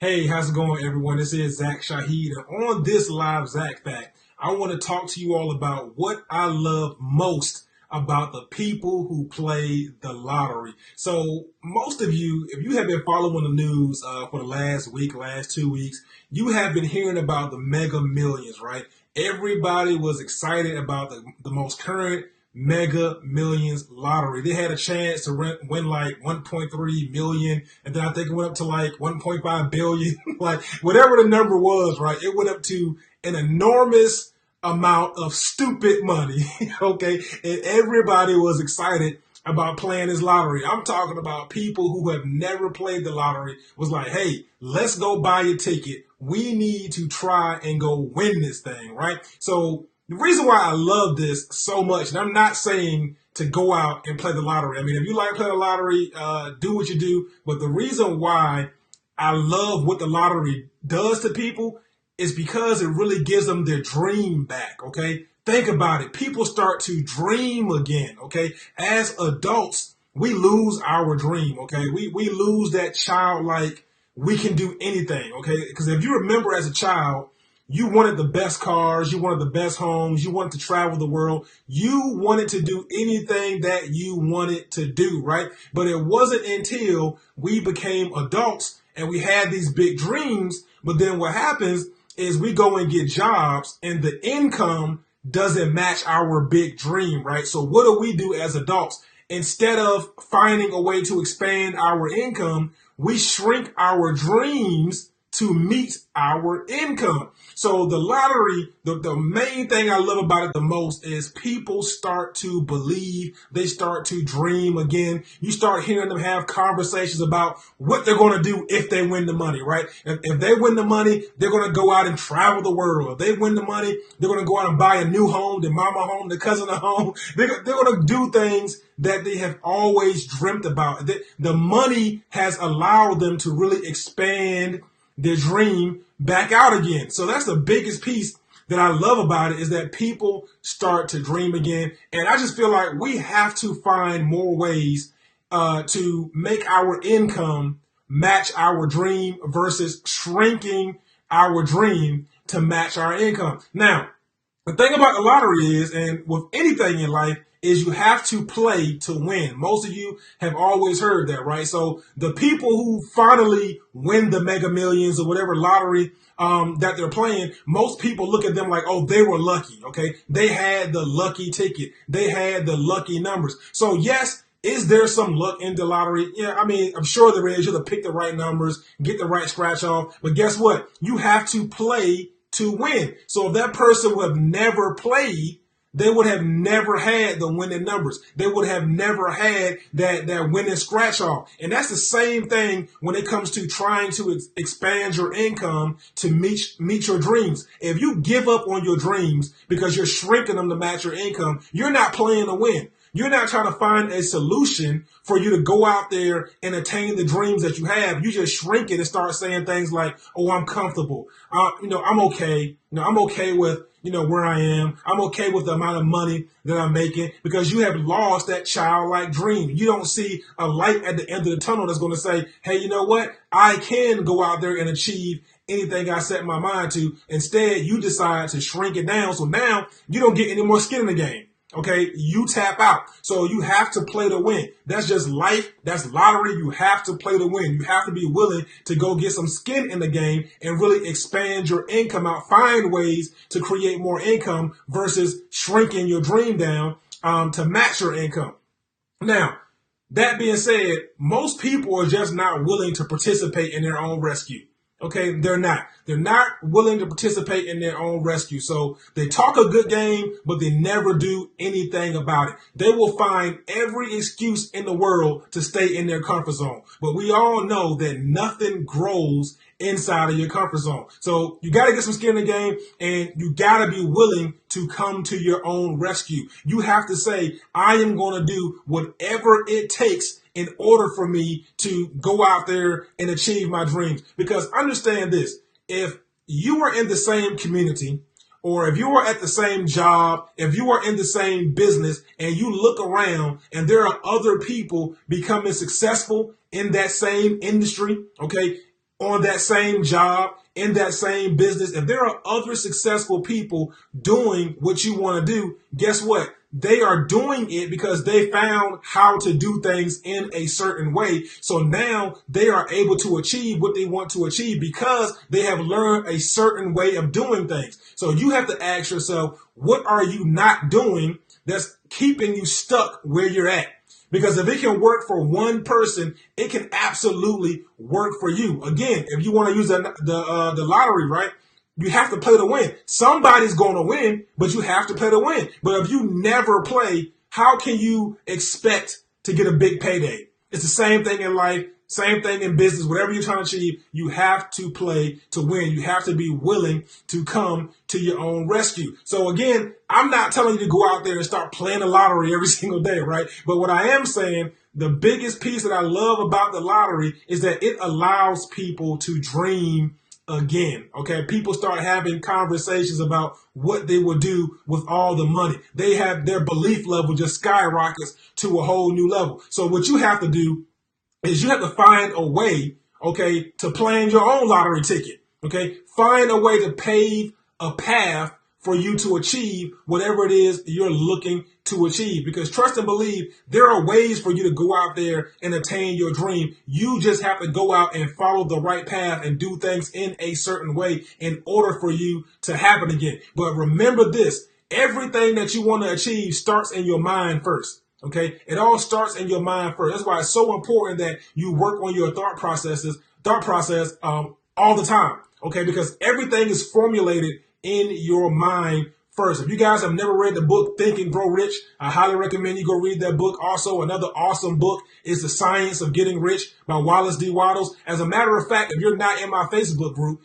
Hey, how's it going, everyone? This is Zach Shaheed, and on this live Zach Fact, I want to talk to you all about what I love most about the people who play the lottery. So, most of you, if you have been following the news for the last week, last 2 weeks, you have been hearing about the Mega Millions, right? Everybody was excited about the most current Mega Millions lottery. They had a chance to win like 1.3 million, and then I think it went up to like 1.5 billion. Like whatever the number was, right? It went up to an enormous amount of stupid money. Okay, and everybody was excited about playing this lottery. I'm talking about people who have never played the lottery was like, hey, let's go buy a ticket. We need to try and go win this thing, right? So the reason why I love this so much, and I'm not saying to go out and play the lottery. I mean, if you like playing the lottery, do what you do. But the reason why I love what the lottery does to people is because it really gives them their dream back. Okay. Think about it. People start to dream again. Okay. As adults, we lose our dream. Okay. We lose that childlike, we can do anything. Okay. Because if you remember as a child, you wanted the best cars, you wanted the best homes, you wanted to travel the world, you wanted to do anything that you wanted to do, right? But it wasn't until we became adults and we had these big dreams, but then what happens is we go and get jobs and the income doesn't match our big dream, right? So what do we do as adults? Instead of finding a way to expand our income, we shrink our dreams to meet our income. So the lottery, the main thing I love about it the most is people start to believe, they start to dream again. You start hearing them have conversations about what they're going to do if they win the money, right? If they win the money, they're going to go out and travel the world. If they win the money, they're going to go out and buy a new home, their mama home, their cousin a home. They're going to do things that they have always dreamt about. The money has allowed them to really expand their dream back out again. So that's the biggest piece that I love about it is that people start to dream again. And I just feel like we have to find more ways to make our income match our dream versus shrinking our dream to match our income. Now, the thing about the lottery is, and with anything in life, is you have to play to win. Most of you have always heard that, right? So the people who finally win the Mega Millions or whatever lottery that they're playing, most people look at them like, oh, they were lucky, okay? They had the lucky ticket. They had the lucky numbers. So yes, is there some luck in the lottery? Yeah, I mean, I'm sure there is. You have to pick the right numbers, get the right scratch off. But guess what? You have to play to win. So if that person would have never played, they would have never had the winning numbers. They would have never had that winning scratch off. And that's the same thing when it comes to trying to expand your income to meet your dreams. If you give up on your dreams because you're shrinking them to match your income, you're not playing to win. You're not trying to find a solution for you to go out there and attain the dreams that you have. You just shrink it and start saying things like, "Oh, I'm comfortable. I'm okay. I'm okay with where I am. I'm okay with the amount of money that I'm making," because you have lost that childlike dream. You don't see a light at the end of the tunnel that's going to say, "Hey, you know what? I can go out there and achieve anything I set my mind to." Instead, you decide to shrink it down. So now you don't get any more skin in the game. Okay, you tap out. So you have to play to win. That's just life. That's lottery. You have to play to win. You have to be willing to go get some skin in the game and really expand your income out. Find ways to create more income versus shrinking your dream down to match your income. Now, that being said, most people are just not willing to participate in their own rescue. Okay, they're not. They're not willing to participate in their own rescue. So they talk a good game, but they never do anything about it. They will find every excuse in the world to stay in their comfort zone. But we all know that nothing grows inside of your comfort zone. So you got to get some skin in the game and you got to be willing to come to your own rescue. You have to say, I am going to do whatever it takes in order for me to go out there and achieve my dreams. Because understand this, if you are in the same community, or if you are at the same job, if you are in the same business and you look around and there are other people becoming successful in that same industry, okay, on that same job, in that same business, if there are other successful people doing what you want to do, guess what? They are doing it because they found how to do things in a certain way. So now they are able to achieve what they want to achieve because they have learned a certain way of doing things. So you have to ask yourself, what are you not doing that's keeping you stuck where you're at? Because if it can work for one person, it can absolutely work for you. Again, if you want to use the lottery, right? You have to play to win. Somebody's going to win, but you have to play to win. But if you never play, how can you expect to get a big payday? It's the same thing in life, same thing in business. Whatever you're trying to achieve, you have to play to win. You have to be willing to come to your own rescue. So again, I'm not telling you to go out there and start playing the lottery every single day, right? But what I am saying, the biggest piece that I love about the lottery is that it allows people to dream again. Okay, people start having conversations about what they will do with all the money. They have their belief level just skyrockets to a whole new level. So what you have to do is you have to find a way, okay, to plan your own lottery ticket. Okay, find a way to pave a path for you to achieve whatever it is you're looking to achieve. Because trust and believe, there are ways for you to go out there and attain your dream. You just have to go out and follow the right path and do things in a certain way in order for you to happen again. But remember this, everything that you want to achieve starts in your mind first. Okay, it all starts in your mind first. That's why it's so important that you work on your thought process all the time. Okay, because everything is formulated in your mind first. If you guys have never read the book Think and Grow Rich, I highly recommend you go read that book. Also, another awesome book is The Science of Getting Rich by Wallace D. Wattles. As a matter of fact, if you're not in my Facebook group,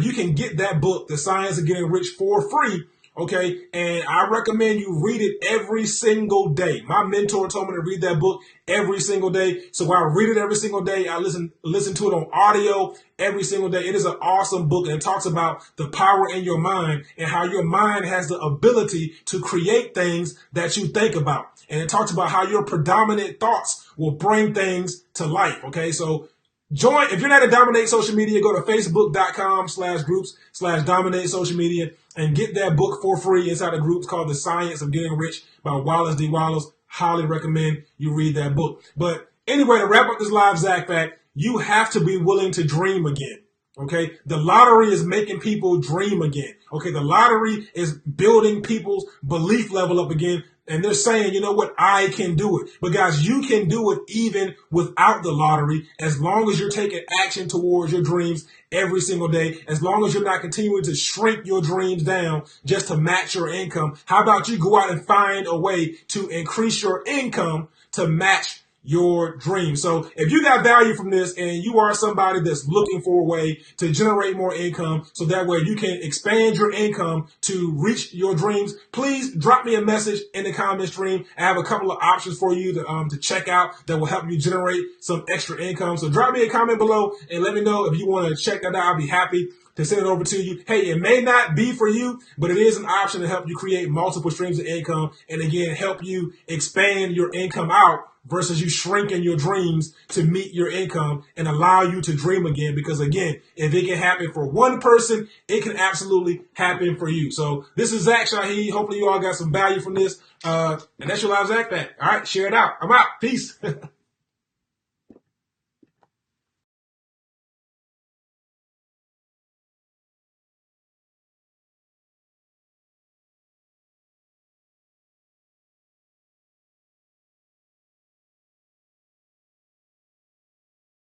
you can get that book, The Science of Getting Rich, for free. Okay, and I recommend you read it every single day. My mentor told me to read that book every single day. So I read it every single day. I listen to it on audio every single day. It is an awesome book, and it talks about the power in your mind and how your mind has the ability to create things that you think about. And it talks about how your predominant thoughts will bring things to life. Okay, so join, if you're not at Dominate Social Media, go to facebook.com/groups/Dominate Social Media and get that book for free inside a group called The Science of Getting Rich by Wallace D. Wallace. Highly recommend you read that book. But anyway, to wrap up this live Zach Fact, you have to be willing to dream again. Okay, the lottery is making people dream again. Okay, the lottery is building people's belief level up again. And they're saying, you know what, I can do it. But guys, you can do it even without the lottery, as long as you're taking action towards your dreams every single day, as long as you're not continuing to shrink your dreams down just to match your income. How about you go out and find a way to increase your income to match your dream? So if you got value from this and you are somebody that's looking for a way to generate more income so that way you can expand your income to reach your dreams, please drop me a message in the comment stream. I have a couple of options for you to check out that will help you generate some extra income. So drop me a comment below and let me know if you want to check that out. I'll be happy to send it over to you. Hey, it may not be for you, but it is an option to help you create multiple streams of income and again, help you expand your income out versus you shrinking your dreams to meet your income and allow you to dream again. Because again, if it can happen for one person, it can absolutely happen for you. So this is Zach Shaheed. Hopefully you all got some value from this. And that's your live Zach Fact. All right, share it out. I'm out. Peace.